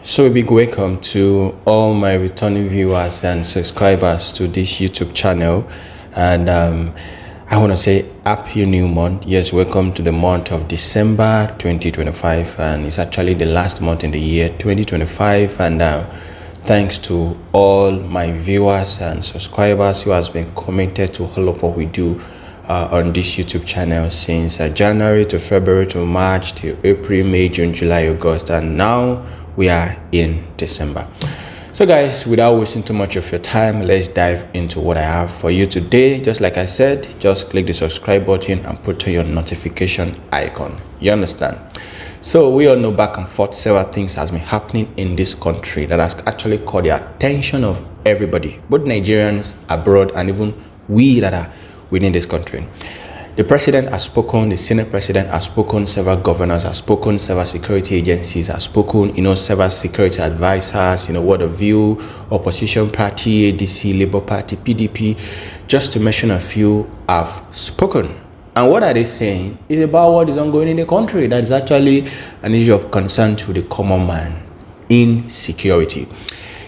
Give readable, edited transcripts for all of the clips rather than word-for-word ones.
So a big welcome to all my returning viewers and subscribers to this YouTube channel. And I want to say happy new month. Yes, welcome to the month of December 2025. And it's actually the last month in the year 2025. And thanks to all my viewers and subscribers who has been committed to all of what we do on this YouTube channel since January to February to March to April, May, June, July, August, and now we are in December. So guys, without wasting too much of your time, let's dive into what I have for you today. Just like I said, just click the subscribe button and put on your notification icon. You understand? So we all know back and forth several things has been happening in this country that has actually caught the attention of everybody, both Nigerians abroad and even we that are within this country. The president has spoken, the Senate president has spoken, several governors have spoken, several security agencies have spoken, several security advisors, Word of View, opposition party, ADC, Labour Party, PDP, just to mention a few, have spoken. And what are they saying? It's about what is ongoing in the country. That is actually an issue of concern to the common man, insecurity.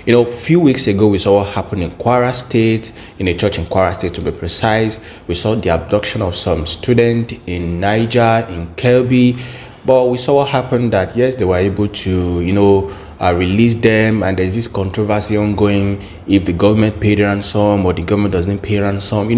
A few weeks ago, we saw what happened in Kwara State, in a church in Kwara State to be precise. We saw the abduction of some student in Niger, in Kelby. But we saw what happened that, yes, they were able to, release them. And there's this controversy ongoing if the government paid ransom or the government doesn't pay ransom,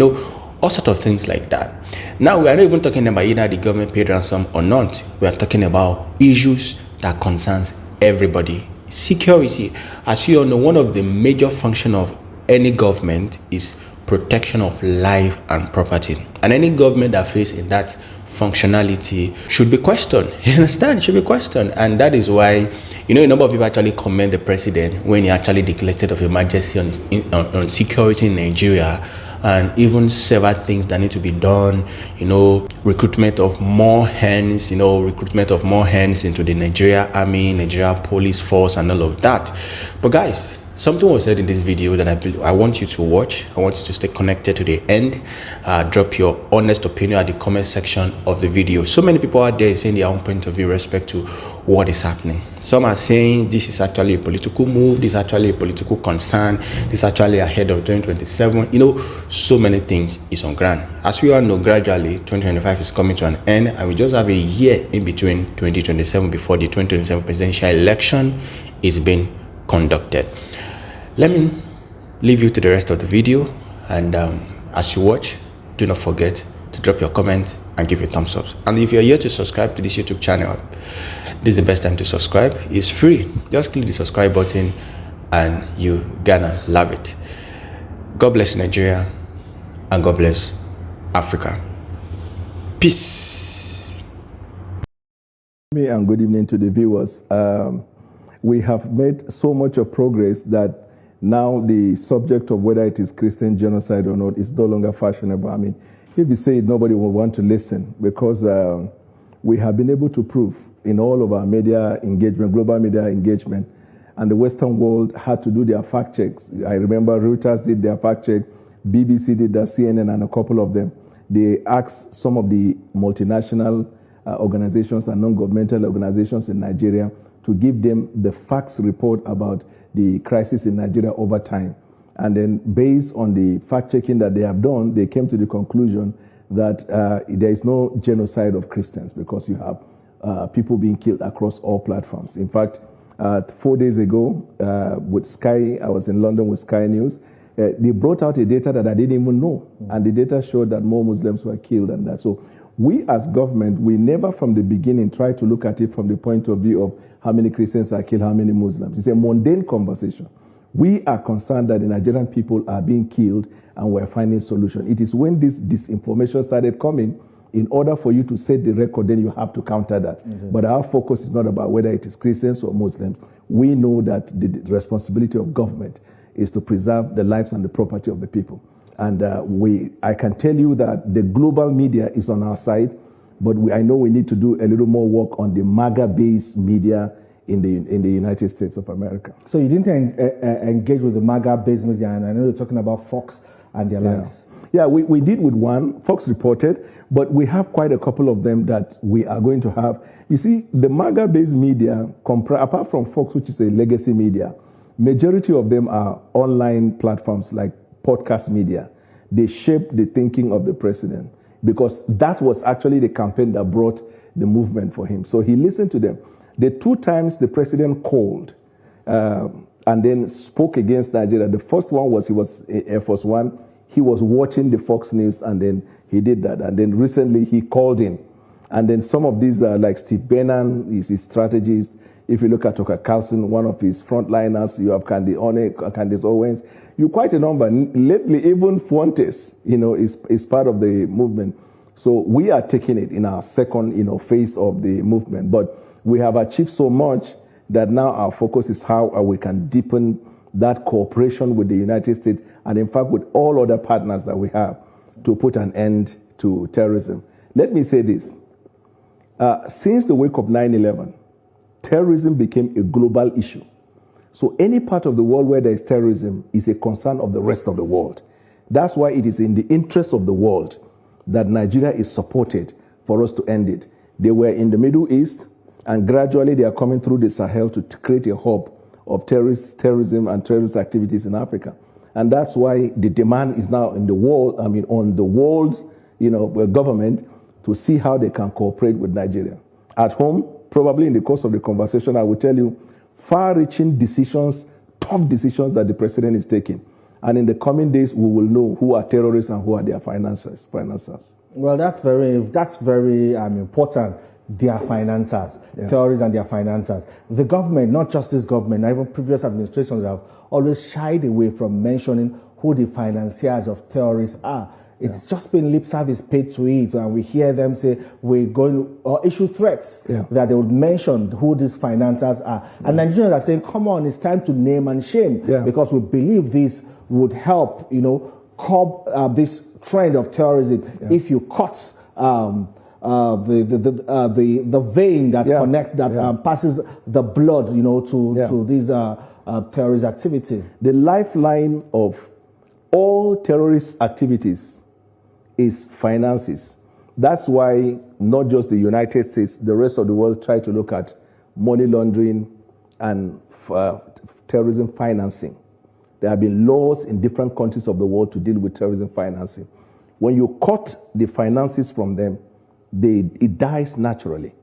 all sorts of things like that. Now, we are not even talking about either the government paid ransom or not. We are talking about issues that concerns everybody. Security. As you all know, one of the major functions of any government is protection of life and property. And any government that fails in that functionality should be questioned. You understand? Should be questioned. And that is why, a number of people actually commend the president when he actually declared state of emergency on security in Nigeria. And even several things that need to be done, recruitment of more hands, recruitment of more hands into the Nigeria Army, Nigeria Police Force, and all of that. But guys, something was said in this video that I want you to watch. I want you to stay connected to the end. Drop your honest opinion at the comment section of the video. So many people out there saying their own point of view with respect to what is happening. Some are saying this is actually a political move, this is actually a political concern, this is actually ahead of 2027. So many things is on ground. As we all know, gradually 2025 is coming to an end, and we just have a year in between 2027 before the 2027 presidential election is being conducted. Let me leave you to the rest of the video, and as you watch, do not forget to drop your comments and give a thumbs up. And if you're here to subscribe to this YouTube channel, this is the best time to subscribe. It's free. Just click the subscribe button and you're gonna love it. God bless Nigeria and God bless Africa. Peace. And good evening to the viewers. We have made so much of progress that now the subject of whether it is Christian genocide or not is no longer fashionable. I mean, if you say it, nobody will want to listen, because we have been able to prove in all of our media engagement, global media engagement, and the Western world had to do their fact checks. I remember Reuters did their fact check, BBC did their, CNN and a couple of them. They asked some of the multinational organizations and non-governmental organizations in Nigeria to give them the facts report about the crisis in Nigeria over time. And then based on the fact-checking that they have done, they came to the conclusion that there is no genocide of Christians, because you have people being killed across all platforms. In fact, 4 days ago with Sky, I was in London with Sky News, they brought out a data that I didn't even know. And the data showed that more Muslims were killed and that. So we as government, we never from the beginning try to look at it from the point of view of how many Christians are killed, how many Muslims. It's a mundane conversation. We are concerned that the Nigerian people are being killed and we're finding solution. It is when this disinformation started coming, in order for you to set the record, then you have to counter that. But our focus is not about whether it is Christians or Muslims. We know that the responsibility of government is to preserve the lives and the property of the people. And I can tell you that the global media is on our side, but I know we need to do a little more work on the MAGA-based media in the United States of America. So you didn't engage with the MAGA-based media, and I know you're talking about Fox and their likes. Yeah, we did with one. Fox reported, but we have quite a couple of them that we are going to have. You see, the MAGA-based media, apart from Fox, which is a legacy media, majority of them are online platforms like podcast media. They shape the thinking of the president because that was actually the campaign that brought the movement for him. So he listened to them. The 2 times the president called and then spoke against Nigeria, the first one was he was Air Force One. He was watching the Fox News and then he did that. And then recently he called in. And then some of these are like Steve Bannon, is his strategist. If you look at Tucker Carlson, one of his frontliners, you have Candace Owens. You quite a number. Lately, even Fuentes, is part of the movement. So we are taking it in our second, phase of the movement. But we have achieved so much that now our focus is how we can deepen that cooperation with the United States and, in fact, with all other partners that we have to put an end to terrorism. Let me say this. Since the wake of 9/11, terrorism became a global issue. So any part of the world where there is terrorism is a concern of the rest of the world. That's why it is in the interest of the world that Nigeria is supported for us to end it. They were in the Middle East, and gradually they are coming through the Sahel to create a hub of terrorism and terrorist activities in Africa. And that's why the demand is now in the world, on the world's, government to see how they can cooperate with Nigeria. At home, probably in the course of the conversation, I will tell you far-reaching decisions, tough decisions that the president is taking. And in the coming days, we will know who are terrorists and who are their financiers. Well, that's very important. Their financiers, terrorists and their financiers. The government, not just this government, even previous administrations have always shied away from mentioning who the financiers of terrorists are. It's just been lip service paid to it, and we hear them say we're going or issue threats that they would mention who these financiers are. And Nigerians are saying, come on, it's time to name and shame because we believe this would help, curb this trend of terrorism if you cut the vein that passes the blood, to these terrorist activity. The lifeline of all terrorist activities is finances. That's why not just the United States, the rest of the world try to look at money laundering and terrorism financing. There have been laws in different countries of the world to deal with terrorism financing. When you cut the finances from them, it dies naturally.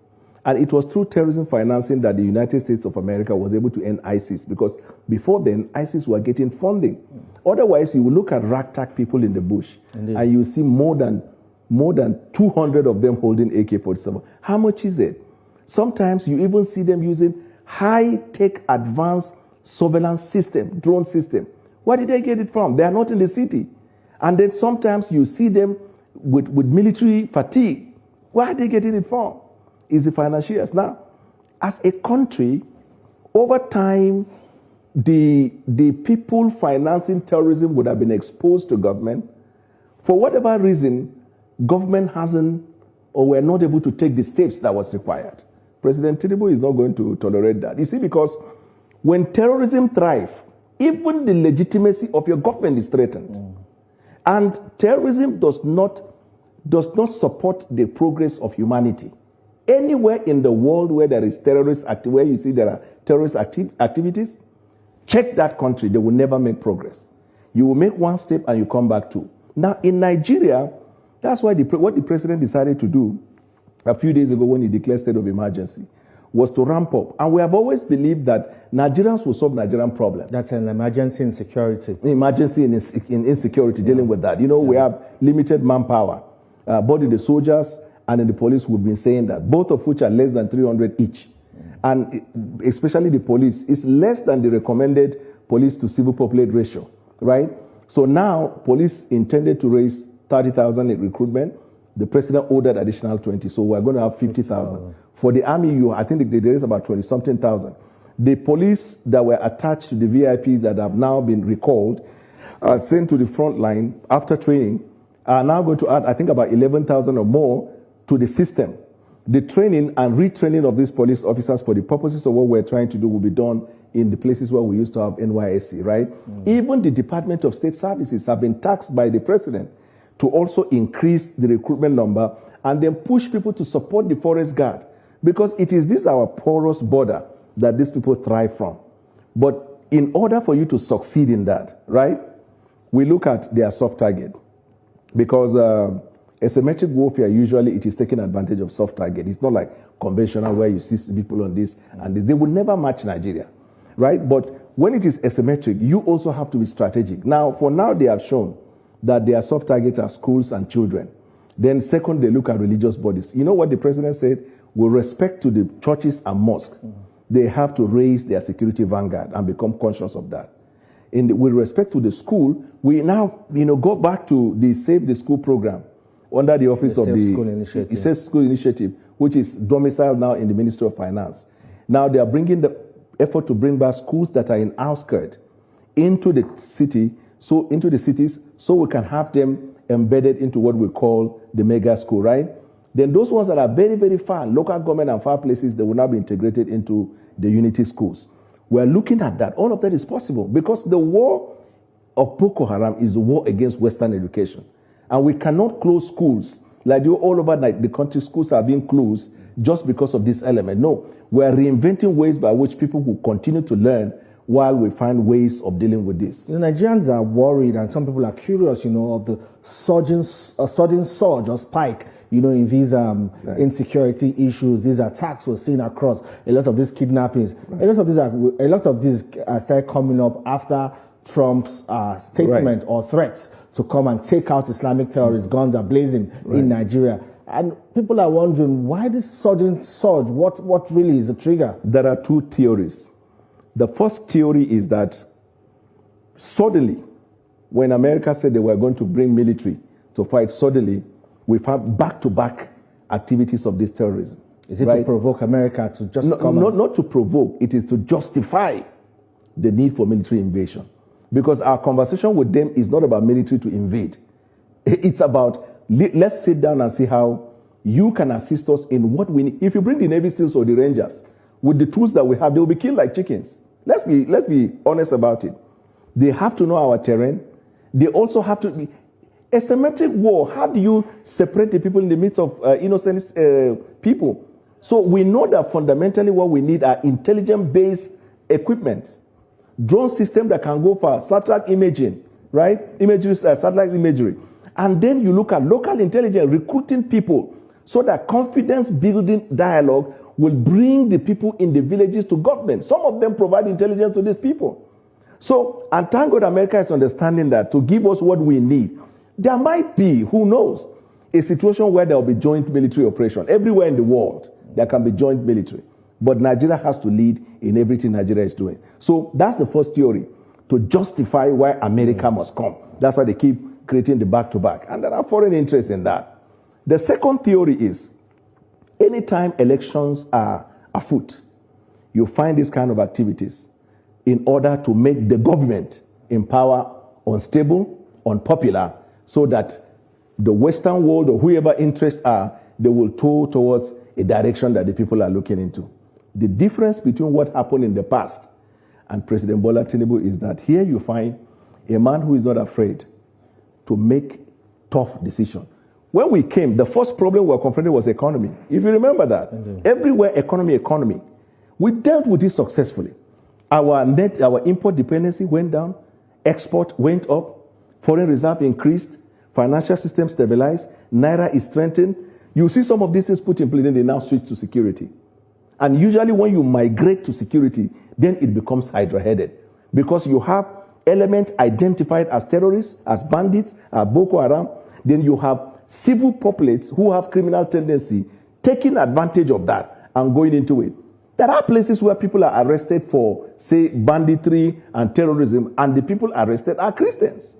And it was through terrorism financing that the United States of America was able to end ISIS, because before then, ISIS were getting funding. Otherwise, you will look at ragtag people in the bush, and you see more than 200 of them holding AK-47. How much is it? Sometimes you even see them using high-tech advanced surveillance system, drone system. Where did they get it from? They are not in the city. And then sometimes you see them with military fatigue. Where are they getting it from? Is the financiers. Now, as a country, over time, the people financing terrorism would have been exposed to government. For whatever reason, government hasn't or were not able to take the steps that was required. President Tinubu is not going to tolerate that. You see, because when terrorism thrives, even the legitimacy of your government is threatened. And terrorism does not support the progress of humanity. Anywhere in the world where there is where you see there are terrorist activities, check that country, they will never make progress. You will make one step and you come back two. Now, in Nigeria, that's why what the president decided to do a few days ago when he declared state of emergency was to ramp up. And we have always believed that Nigerians will solve Nigerian problem. That's an emergency in security. Emergency in insecurity, dealing with that. We have limited manpower. Both the soldiers and in the police, we've been saying that, both of which are less than 300 each. And especially the police is less than the recommended police to civil populate ratio, right? So now, police intended to raise 30,000 in recruitment. The president ordered additional 20, so we're going to have 50,000. For the army, I think there is about 20-something thousand. The police that were attached to the VIPs that have now been recalled, sent to the front line after training, are now going to add, I think, about 11,000 or more to the system. The training and retraining of these police officers for the purposes of what we're trying to do will be done in the places where we used to have NYSC, right? Even the Department of State Services have been taxed by the president to also increase the recruitment number and then push people to support the forest guard. Because it is this our porous border that these people thrive from. But in order for you to succeed in that, right, we look at their soft target. Because asymmetric warfare, usually it is taking advantage of soft target. It's not like conventional where you see people on this and this. They will never match Nigeria, right? But when it is asymmetric, you also have to be strategic. Now, for now, they have shown that their soft targets are schools and children. Then second, they look at religious bodies. You know what the president said? With respect to the churches and mosques, they have to raise their security vanguard and become conscious of that. With respect to the school, we now go back to the Save the School program under the office of the School Initiative. It says School Initiative, which is domiciled now in the Ministry of Finance. Now they are bringing the effort to bring back schools that are in outskirts into the city, so into the cities, so we can have them embedded into what we call the mega school, right? Then those ones that are very, very far, local government and far places, they will now be integrated into the unity schools. We're looking at that. All of that is possible because the war of Boko Haram is the war against Western education. And we cannot close schools. Like all over the country, schools are being closed just because of this element. No, we're reinventing ways by which people will continue to learn while we find ways of dealing with this. The Nigerians are worried, and some people are curious, of the sudden surge or spike, in these insecurity issues, these attacks we're seeing across a lot of these kidnappings. Right. A lot of these started coming up after Trump's statement or threats to come and take out Islamic terrorists. Guns are blazing in Nigeria. And people are wondering, why this sudden surge? What really is the trigger? There are two theories. The first theory is that suddenly, when America said they were going to bring military to fight, suddenly we've had back-to-back activities of this terrorism. Is it to provoke America to just come? Not to provoke. It is to justify the need for military invasion. Because our conversation with them is not about military to invade. It's about, let's sit down and see how you can assist us in what we need. If you bring the Navy SEALs or the Rangers, with the tools that we have, they'll be killed like chickens. Let's be honest about it. They have to know our terrain. They also have to be asymmetric war. How do you separate the people in the midst of innocent people? So we know that fundamentally what we need are intelligence-based equipment. Drone system that can go for satellite imaging, right? Imagery, satellite imagery. And then you look at local intelligence, recruiting people so that confidence-building dialogue will bring the people in the villages to government. Some of them provide intelligence to these people. So, and thank God America is understanding that to give us what we need. There might be, who knows, a situation where there will be joint military operation. Everywhere in the world, there can be joint military. But Nigeria has to lead in everything Nigeria is doing. So that's the first theory, to justify why America must come. That's why they keep creating the back-to-back. And there are foreign interests in that. The second theory is, anytime elections are afoot, you find these kind of activities in order to make the government in power unstable, unpopular, so that the Western world or whoever interests are, they will tow towards a direction that the people are looking into. The difference between what happened in the past and President Bola Tinubu is that here you find a man who is not afraid to make tough decisions. When we came, the first problem we were confronted was economy. If you remember that, everywhere economy. We dealt with it successfully. Our import dependency went down, export went up, foreign reserve increased, financial system stabilized, Naira is strengthened. You see some of these things put in place, then they now switch to security. And usually when you migrate to security, then it becomes hydra-headed. Because you have elements identified as terrorists, as bandits, as Boko Haram. Then you have civil populates who have criminal tendency taking advantage of that and going into it. There are places where people are arrested for, say, banditry and terrorism, and the people arrested are Christians.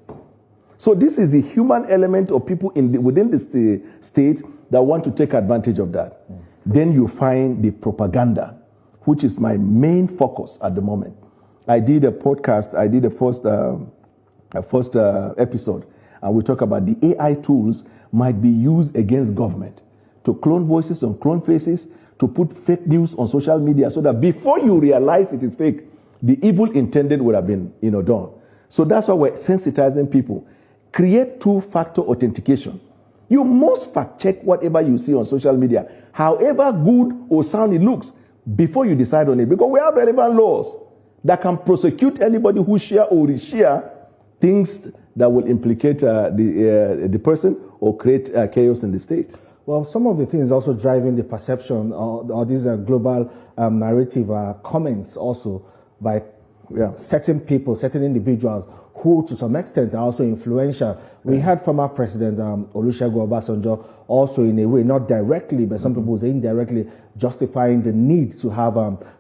So this is the human element of people within the state that want to take advantage of that. Then you find the propaganda, which is my main focus at the moment. I did a podcast, I did a first episode, and we talk about the AI tools might be used against government to clone voices and clone faces, to put fake news on social media so that before you realize it is fake, the evil intended would have been done. So that's why we're sensitizing people. create two-factor authentication. You must fact-check whatever you see on social media, however good or sound it looks, before you decide on it. Because we have relevant laws that can prosecute anybody who share or reshare things that will implicate the person or create chaos in the state. Well, some of the things also driving the perception or this global narrative comments also by certain people, certain individuals who to some extent are also influential. We had former President Olusegun Obasanjo also in a way, not directly, but some people say indirectly, justifying the need to have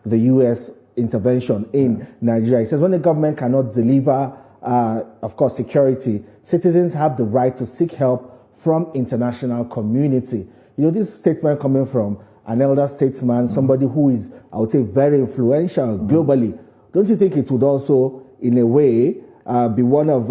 the U.S. intervention in Nigeria. He says when the government cannot deliver, of course, security, citizens have the right to seek help from international community. You know, this statement coming from an elder statesman, somebody who is, I would say, very influential globally. Don't you think it would also, in a way, be one of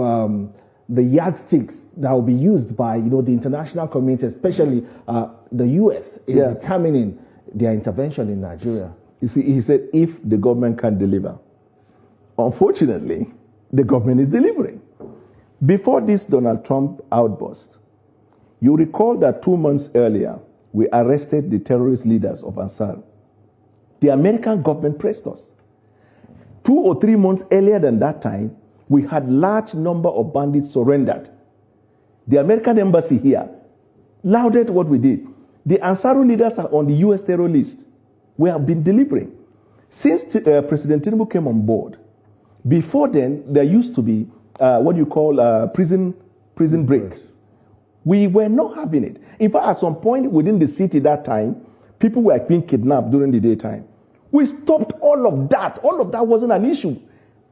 the yardsticks that will be used by, you know, the international community, especially the U.S., in determining their intervention in Nigeria? You see, he said, if the government can deliver. Unfortunately, the government is delivering. Before this Donald Trump outburst, you recall that 2 months earlier, we arrested the terrorist leaders of Ansar. The American government pressed us. 2 or 3 months earlier than that time, we had large number of bandits surrendered. The American embassy here lauded what we did. The Ansar leaders are on the U.S. terror list. We have been delivering. Since President Tinubu came on board, before then, there used to be what you call prison breaks. We were not having it. In fact, at some point within the city that time, people were being kidnapped during the daytime. We stopped all of that. All of that wasn't an issue.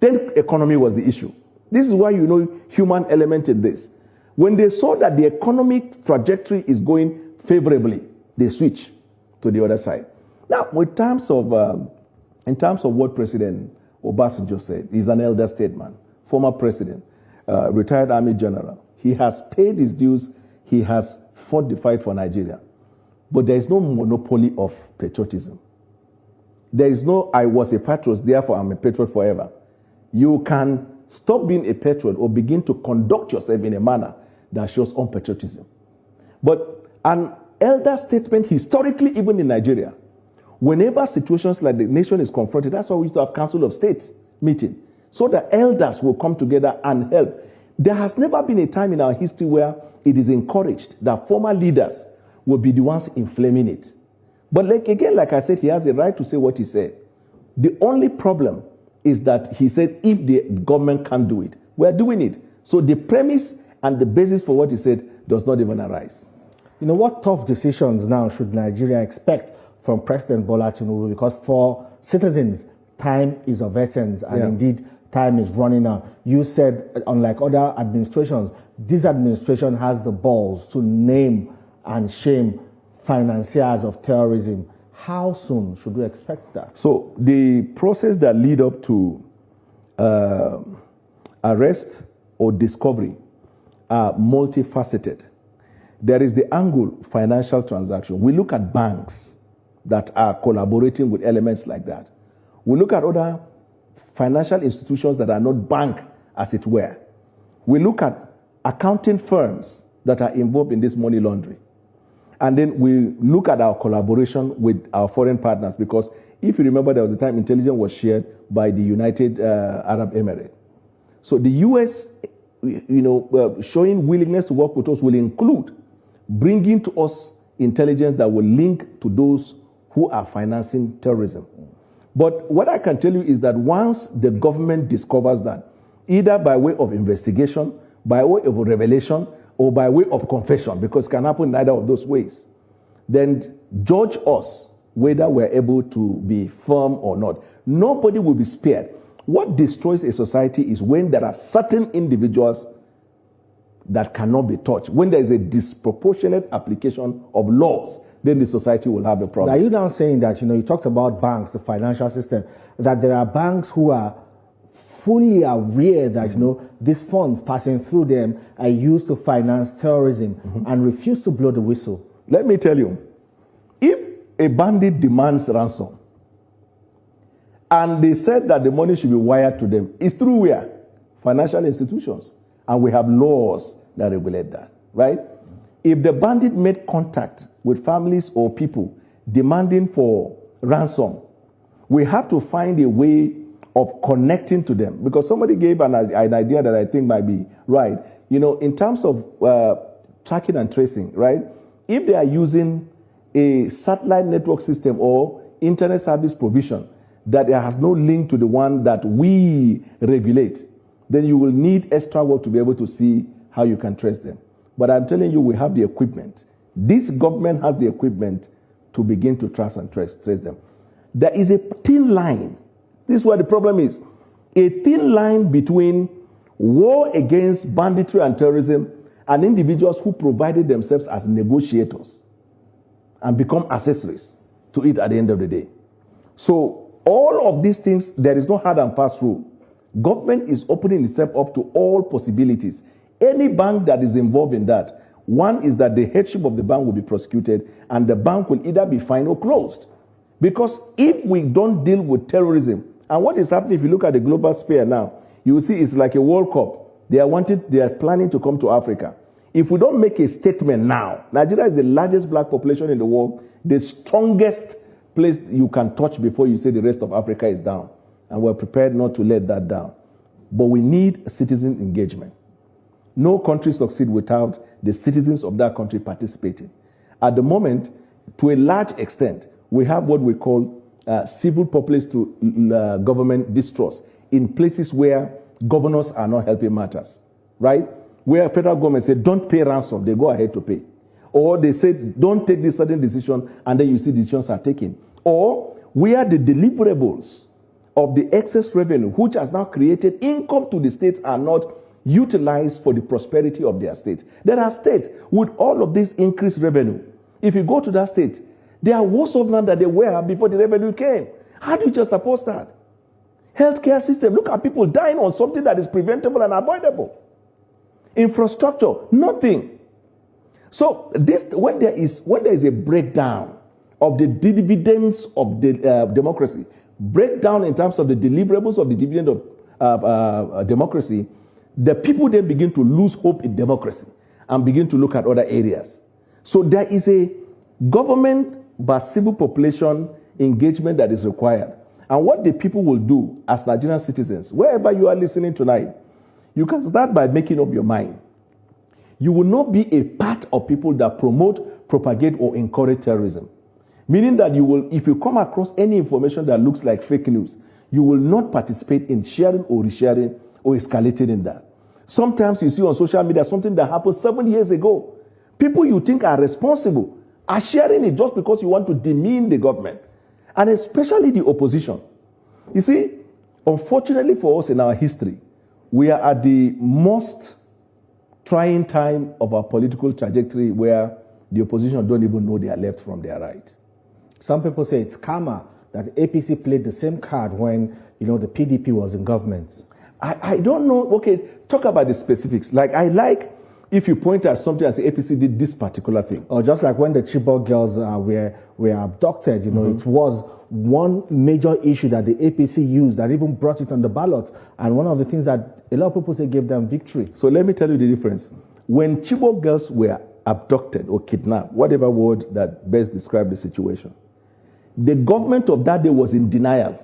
Then economy was the issue. This is why you know human element in this. When they saw that the economic trajectory is going favorably, they switch to the other side. Now, in terms of what President Obasanjo said, he's an elder statesman, former president, retired army general. He has paid his dues. He has fought the fight for Nigeria. But there is no monopoly of patriotism. There is no, I was a patriot, therefore I'm a patriot forever. You can stop being a patriot or begin to conduct yourself in a manner that shows unpatriotism. But an elder statement, historically, even in Nigeria, whenever situations like the nation is confronted, that's why we used to have Council of State meeting, so the elders will come together and help. There has never been a time in our history where it is encouraged that former leaders will be the ones inflaming it. But like I said, he has a right to say what he said. The only problem is that he said if the government can't do it, we're doing it. So the premise and the basis for what he said does not even arise. You know, what tough decisions now should Nigeria expect from President Bola Tinubu? Because for citizens, time is of essence, and indeed, time is running out. You said, unlike other administrations, this administration has the balls to name and shame financiers of terrorism. How soon should we expect that? So the process that lead up to arrest or discovery are multifaceted. There is the angle financial transaction. We look at banks that are collaborating with elements like that. We look at other financial institutions that are not bank, as it were. We look at accounting firms that are involved in this money laundering. And then we look at our collaboration with our foreign partners, because if you remember, there was a time intelligence was shared by the United Arab Emirates. So the U.S., showing willingness to work with us will include bringing to us intelligence that will link to those who are financing terrorism. But what I can tell you is that once the government discovers that, either by way of investigation, by way of revelation, or by way of confession, because it can happen in either of those ways, then judge us whether we're able to be firm or not. Nobody will be spared. What destroys a society is when there are certain individuals that cannot be touched. When there is a disproportionate application of laws, then the society will have a problem. Are you now saying that, you talked about banks, the financial system, that there are banks who are fully aware that, these funds passing through them are used to finance terrorism and refuse to blow the whistle? Let me tell you, if a bandit demands ransom and they said that the money should be wired to them, it's through where? Financial institutions. And we have laws that regulate that, right? If the bandit made contact with families or people demanding for ransom, we have to find a way of connecting to them, because somebody gave an idea that I think might be right. You know, in terms of tracking and tracing, right? If they are using a satellite network system or internet service provision that has no link to the one that we regulate, then you will need extra work to be able to see how you can trace them. But I'm telling you, we have the equipment. This government has the equipment to begin to trace and trace them. There is a thin line. This is where the problem is. A thin line between war against banditry and terrorism and individuals who provided themselves as negotiators and become accessories to it at the end of the day. So all of these things, there is no hard and fast rule. Government is opening itself up to all possibilities. Any bank that is involved in that, one is that the headship of the bank will be prosecuted and the bank will either be fined or closed. Because if we don't deal with terrorism, and what is happening if you look at the global sphere now, you will see it's like a World Cup. They are planning to come to Africa. If we don't make a statement now, Nigeria is the largest black population in the world, the strongest place you can touch before you say the rest of Africa is down. And we're prepared not to let that down. But we need citizen engagement. No country succeeds without the citizens of that country participating. At the moment, to a large extent, we have what we call civil populace to government distrust in places where governors are not helping matters, right? Where federal government say, don't pay ransom, they go ahead to pay. Or they say, don't take this certain decision, and then you see decisions are taken. Or where the deliverables of the excess revenue, which has now created income to the states, are not utilized for the prosperity of their states. There are states with all of this increased revenue. If you go to that state, they are worse off now than they were before the revenue came. How do you just oppose that? Healthcare system, look at people dying on something that is preventable and avoidable. Infrastructure, nothing. So this, when there is a breakdown of the dividends of the democracy, breakdown in terms of the deliverables of the dividend of democracy, the people then begin to lose hope in democracy and begin to look at other areas. So there is a government but civil population engagement that is required. And what the people will do as Nigerian citizens, wherever you are listening tonight, you can start by making up your mind. You will not be a part of people that promote, propagate, or encourage terrorism. Meaning that you will, if you come across any information that looks like fake news, you will not participate in sharing or resharing or escalating in that. Sometimes you see on social media something that happened 7 years ago. People you think are responsible are sharing it just because you want to demean the government, and especially the opposition. You see, unfortunately for us in our history, we are at the most trying time of our political trajectory where the opposition don't even know their left from their right. Some people say it's karma that APC played the same card when, the PDP was in government. I don't know. Okay, talk about the specifics. If you point at something and say APC did this particular thing. Or just like when the Chibok girls were abducted, it was one major issue that the APC used that even brought it on the ballot. And one of the things that a lot of people say gave them victory. So let me tell you the difference. When Chibok girls were abducted or kidnapped, whatever word that best describes the situation, the government of that day was in denial.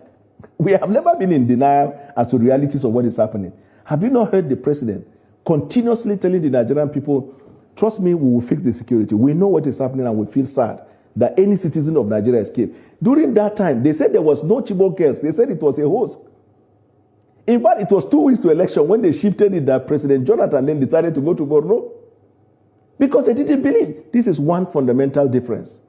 We have never been in denial as to realities of what is happening. Have you not heard the president continuously telling the Nigerian people, trust me, we will fix the security. We know what is happening and we feel sad that any citizen of Nigeria escaped. During that time, they said there was no Chibok girls. They said it was a hoax. In fact, it was 2 weeks to election when they shifted it that President Jonathan then decided to go to Borno. Because they didn't believe. This is one fundamental difference.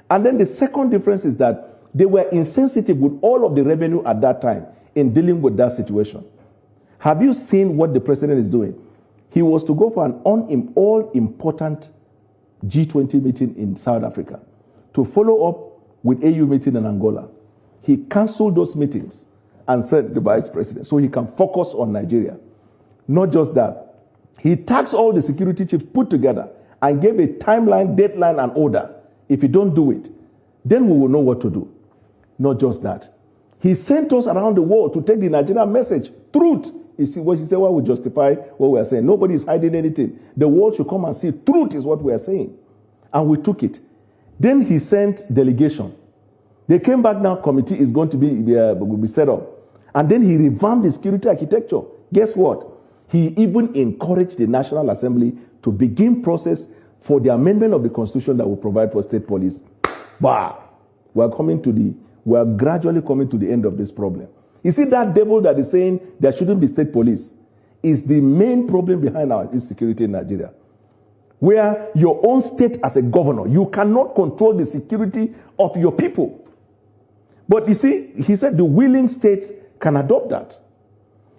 And then the second difference is that they were insensitive with all of the revenue at that time in dealing with that situation. Have you seen what the president is doing? He was to go for an all-important G20 meeting in South Africa to follow up with AU meeting in Angola. He canceled those meetings and sent the vice president so he can focus on Nigeria. Not just that, he tasked all the security chiefs put together and gave a timeline, deadline, and order. If you don't do it, then we will know what to do. Not just that. He sent us around the world to take the Nigerian message. Truth. You see what she said, why we justify what we are saying. Nobody is hiding anything. The world should come and see. Truth is what we are saying. And we took it. Then he sent delegation. They came back now, committee is going to be set up. And then he revamped the security architecture. Guess what? He even encouraged the National Assembly to begin process for the amendment of the Constitution that will provide for state police. Bah! We are gradually coming to the end of this problem. You see, that devil that is saying there shouldn't be state police is the main problem behind our insecurity in Nigeria. Where your own state as a governor, you cannot control the security of your people. But you see, he said the willing states can adopt that.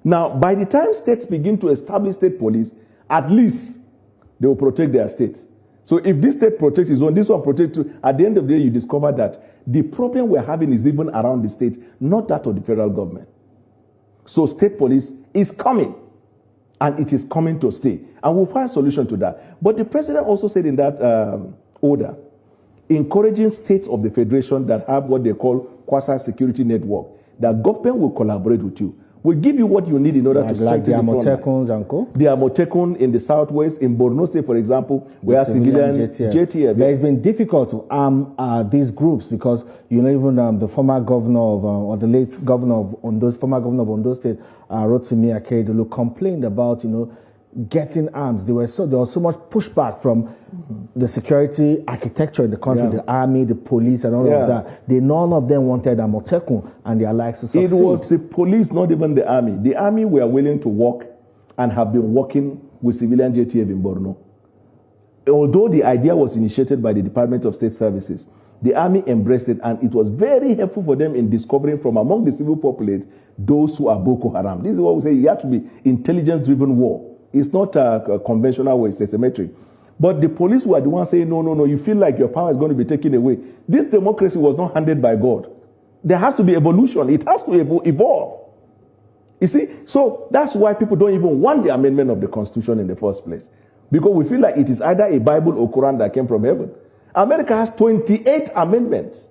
Now, by the time states begin to establish state police, at least they will protect their states. So if this state protects its own, this one protects too, at the end of the day, you discover that the problem we're having is even around the states, not that of the federal government. So state police is coming, and it is coming to stay. And we'll find a solution to that. But the president also said in that order, encouraging states of the federation that have what they call quasi-security network, that government will collaborate with you. We'll give you what you need in order to strengthen the front line. and co. The Amotekun in the southwest, in Borno State, for example, we have civilian JTF. But it's been difficult to arm these groups because, you know, even the former governor of, or the late governor of Ondo, former governor of Ondo State, Rotimi Akeredolu, complained about, you know, getting arms. There was so much pushback from the security architecture in the country, the army, the police, and all of that. None of them wanted Amotekun and their likes to succeed. It was the police, not even the army. The army were willing to work and have been working with civilian JTF in Borno. Although the idea was initiated by the Department of State Services, the army embraced it, and it was very helpful for them in discovering from among the civil populace those who are Boko Haram. This is what we say, you have to be intelligence-driven war. It's not a conventional war, it's asymmetric. But the police were the ones saying, no, you feel like your power is going to be taken away. This democracy was not handed by God. There has to be evolution. It has to evolve. You see, so that's why people don't even want the amendment of the Constitution in the first place. Because we feel like it is either a Bible or Quran that came from heaven. America has 28 amendments.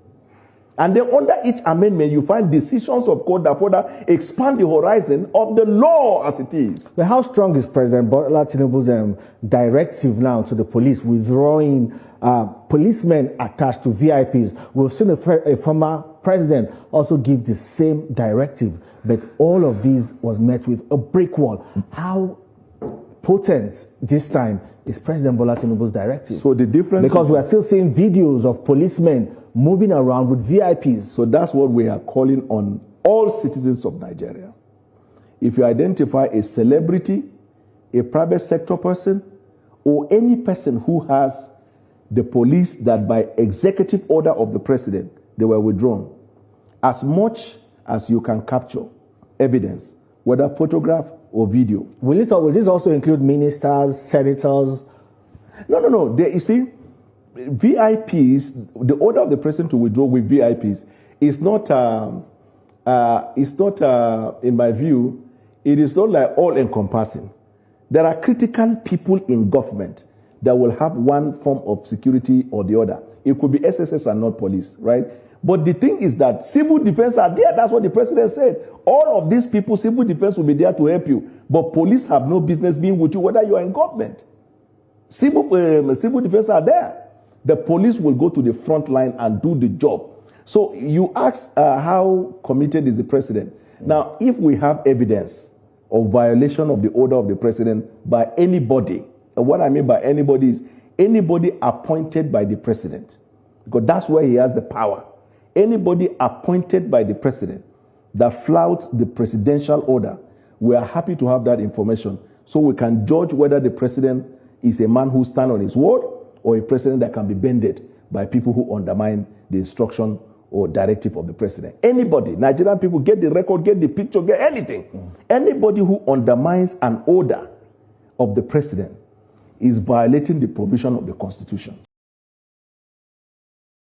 And then under each amendment, you find decisions of court that further expand the horizon of the law as it is. But how strong is President Bola Tinubu's directive now to the police, withdrawing policemen attached to VIPs? We've seen a former president also give the same directive, but all of these was met with a brick wall. How potent this time is President Bola Tinubu's directive? So the difference, because we are still seeing videos of policemen moving around with VIPs. So that's what we are calling on all citizens of Nigeria. If you identify a celebrity, a private sector person, or any person who has the police that by executive order of the president, they were withdrawn, as much as you can capture evidence, whether photograph or video. Will this also include ministers, senators? No. You see, VIPs, the order of the president to withdraw with VIPs is not, in my view, it is not like all encompassing. There are critical people in government that will have one form of security or the other. It could be SSS and not police, right? But the thing is that civil defense are there. That's what the president said. All of these people, civil defense will be there to help you. But police have no business being with you, whether you are in government. Civil defense are there. The police will go to the front line and do the job. So you ask how committed is the president. Now, if we have evidence of violation of the order of the president by anybody, and what I mean by anybody is anybody appointed by the president, because that's where he has the power. Anybody appointed by the president that flouts the presidential order, we are happy to have that information so we can judge whether the president is a man who stands on his word or a president that can be bended by people who undermine the instruction or directive of the president. Anybody, Nigerian people, get the record, get the picture, get anything. Anybody who undermines an order of the president is violating the provision of the Constitution.